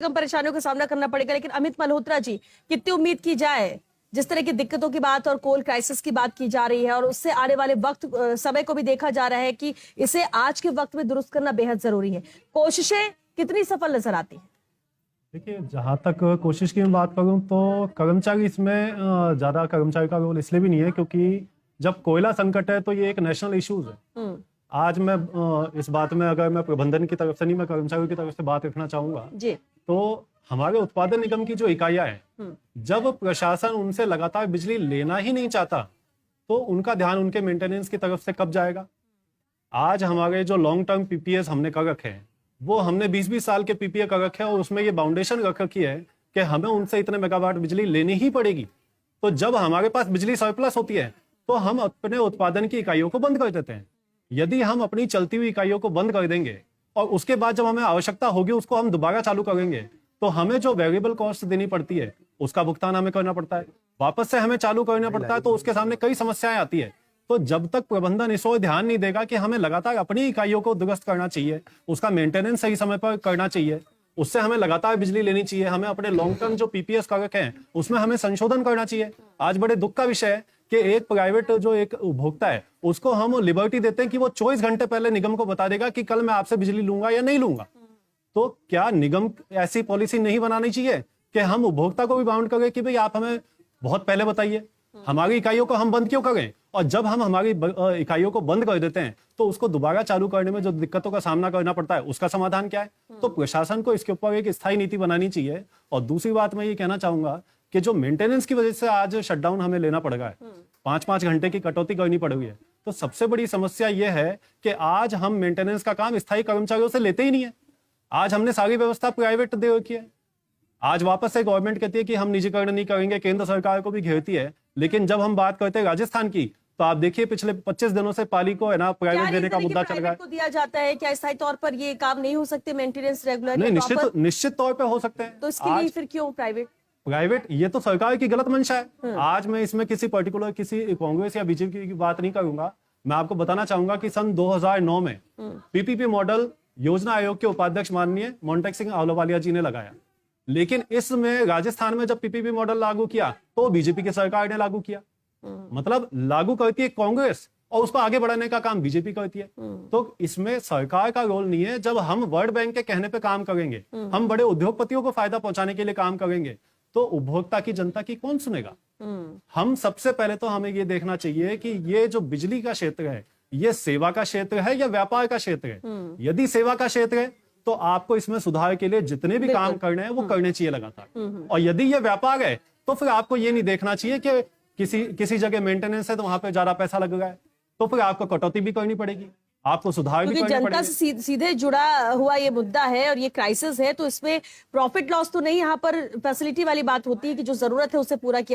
कम परेशानियों का सामना करना पड़ेगा। लेकिन अमित मल्होत्रा जी, कितनी उम्मीद की जाए, जिस तरह की दिक्कतों की बात और कोल क्राइसिस की बात की जा रही है और उससे आने वाले वक्त समय को भी देखा जा रहा है कि इसे आज के वक्त में दुरुस्त करना बेहद जरूरी है। कोशिशें कितनी सफल नजर आती हैं? देखिए, जहाँ तक कोशिश की मैं बात करूँ तो कर्मचारी इसमें ज़्यादा कर्मचारी का रोल इसलिए भी नहीं है क्योंकि जब कोयला संकट है तो ये एक नेशनल इश्यूज है। आज मैं इस बात में अगर मैं प्रबंधन की तरफ से नहीं, मैं कर्मचारियों की तरफ से बात रखना चाहूंगा जी। तो हमारे उत्पादन निगम की जो इकाइयां हैं, जब प्रशासन उनसे लगातार बिजली लेना ही नहीं चाहता तो उनका ध्यान उनके मेंटेनेंस की तरफ से कब जाएगा। आज हमारे जो लॉन्ग टर्म पीपीएस हमने कर रखे हैं वो हमने 20-20 साल के पीपीए कर रखे हैं और उसमें ये बाउंडेशन रख रखी है कि हमें उनसे इतने मेगावाट बिजली लेनी ही पड़ेगी। तो जब हमारे पास बिजली सरप्लस होती है तो हम अपने उत्पादन की इकाइयों को बंद कर देते हैं। यदि हम अपनी चलती हुई इकाइयों को बंद कर देंगे और उसके बाद जब हमें आवश्यकता होगी उसको हम दोबारा चालू करेंगे तो हमें जो वेरिएबल कॉस्ट देनी पड़ती है उसका भुगतान हमें करना पड़ता है, वापस से हमें चालू करना पड़ता है, तो उसके सामने कई समस्याएं आती है। तो जब तक प्रबंधन इस ओर ध्यान नहीं देगा कि हमें लगातार अपनी इकाइयों को दुरुस्त करना चाहिए, उसका मेंटेनेंस सही समय पर करना चाहिए, उससे हमें लगातार बिजली लेनी चाहिए, हमें अपने लॉन्ग टर्म जो पीपीएस कर रखे हैं उसमें हमें संशोधन करना चाहिए। आज बड़े दुख का विषय है कि एक प्राइवेट जो एक उपभोक्ता है उसको हम लिबर्टी देते हैं कि वो 24 घंटे पहले निगम को बता देगा कि कल मैं आपसे बिजली लूंगा या नहीं लूंगा। तो क्या निगम ऐसी पॉलिसी नहीं बनानी चाहिए कि हम उपभोक्ता को भी बाउंड करें कि भाई आप हमें बहुत पहले बताइए, हमारी इकाइयों को हम बंद क्यों करें, और जब हम हमारी इकाइयों को बंद कर देते हैं तो उसको दोबारा चालू करने में जो दिक्कतों का सामना करना पड़ता है उसका समाधान क्या है। तो प्रशासन को इसके ऊपर एक स्थायी नीति बनानी चाहिए। और दूसरी बात मैं ये कहना चाहूंगा कि जो मेंटेनेंस की वजह से आज शटडाउन हमें लेना पड़ रहा है, 5-5 घंटे की कटौती करनी पड़ रही है, तो सबसे बड़ी समस्या यह है कि आज हम मेंटेनेंस का काम स्थायी कर्मचारियों से लेते ही नहीं है। आज हमने सारी व्यवस्था प्राइवेट दे रखी है। आज वापस से गवर्नमेंट कहती है कि हम निजीकरण नहीं करेंगे, केंद्र सरकार को भी घेरती है। लेकिन जब हम बात करते हैं राजस्थान की तो आप देखिए पिछले 25 दिनों से पाली को है ना प्राइवेट देने का मुद्दा चल रहा है। को दिया जाता है, क्या स्थायी तौर पर ये काम नहीं हो सकते मेंटेनेंस रेगुलर? नहीं, निश्चित तौर पे हो सकते हैं। तो इसके लिए फिर क्यों प्राइवेट? ये तो सरकार की गलत मंशा है। आज मैं इसमें किसी पर्टिकुलर किसी कांग्रेस या बीजेपी की बात नहीं करूंगा। मैं आपको बताना चाहूंगा कि सन 2009 में पीपीपी मॉडल योजना आयोग के उपाध्यक्ष माननीय मोन्टेक सिंह आहलूवालिया जी ने लगाया। लेकिन इसमें राजस्थान में जब पीपीपी मॉडल लागू किया तो बीजेपी की सरकार ने लागू किया। मतलब लागू करती है कांग्रेस और उसको आगे बढ़ाने का काम बीजेपी करती है। तो इसमें सरकार का रोल नहीं है। जब हम वर्ल्ड बैंक के कहने पे काम करेंगे, हम बड़े उद्योगपतियों को फायदा पहुंचाने के लिए काम करेंगे, तो उपभोक्ता की जनता की कौन सुनेगा। हम सबसे पहले तो हमें ये देखना चाहिए कि ये जो बिजली का क्षेत्र है ये सेवा का क्षेत्र है या व्यापार का क्षेत्र है। यदि सेवा का क्षेत्र है तो आपको इसमें सुधार के लिए जितने भी काम करने हैं वो करने चाहिए लगातार। और यदि ये व्यापार है तो फिर आपको ये नहीं देखना चाहिए कि किसी जगह मेंटेनेंस है तो वहां पे ज्यादा पैसा लग रहा है, तो फिर आपको कटौती भी करनी पड़ेगी, आपको सुधार भी करना पड़ेगा। जनता से सीधे जुड़ा हुआ ये मुद्दा है और ये क्राइसिस है, तो इसमें प्रॉफिट लॉस तो नहीं, यहाँ पर फैसिलिटी वाली बात होती है कि जो जरूरत है उसे पूरा किया